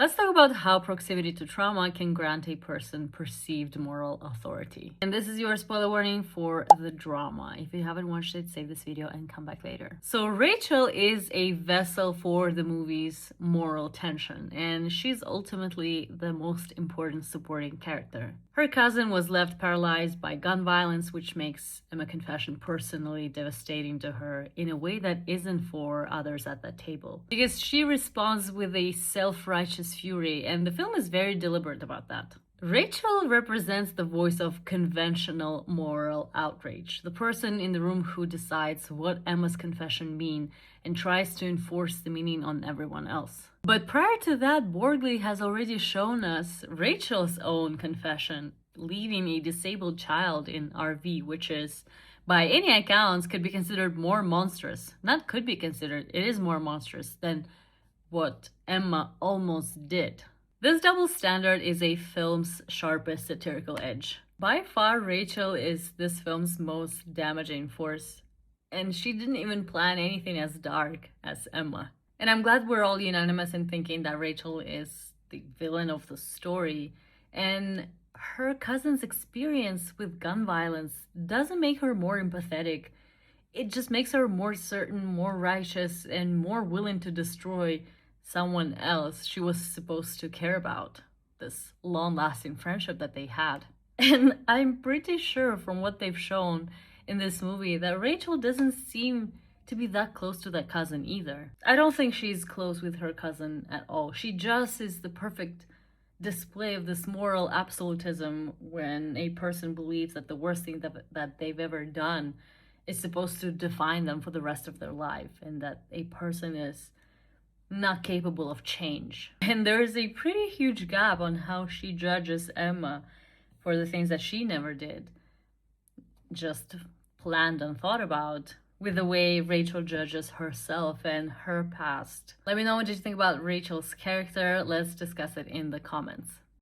Let's talk about how proximity to trauma can grant a person perceived moral authority. And this is your spoiler warning for the drama. If you haven't watched it, save this video and come back later. So Rachel is a vessel for the movie's moral tension, and she's ultimately the most important supporting character. Her cousin was left paralyzed by gun violence, which makes Emma Confession personally devastating to her in a way that isn't for others at that table. Because she responds with a self-righteous fury, and the film is very deliberate about that. Rachel represents the voice of conventional moral outrage, the person in the room who decides what Emma's confession means and tries to enforce the meaning on everyone else. But prior to that, Borgley has already shown us Rachel's own confession, leaving a disabled child in RV, which is, by any accounts, could be considered more monstrous. Not could be considered, it is more monstrous than what Emma almost did. This double standard is a film's sharpest satirical edge. By far, Rachel is this film's most damaging force, and she didn't even plan anything as dark as Emma. And I'm glad we're all unanimous in thinking that Rachel is the villain of the story, and her cousin's experience with gun violence doesn't make her more empathetic. It just makes her more certain, more righteous, and more willing to destroy someone else she was supposed to care about. This long-lasting friendship that they had. And I'm pretty sure from what they've shown in this movie that Rachel doesn't seem to be that close to that cousin either. I don't think she's close with her cousin at all. She just is the perfect display of this moral absolutism when a person believes that the worst thing that they've ever done is supposed to define them for the rest of their life, and that a person is not capable of change. And there's a pretty huge gap on how she judges Emma for the things that she never did, just planned and thought about, with the way Rachel judges herself and her past. Let me know what you think about Rachel's character. Let's discuss it in the comments.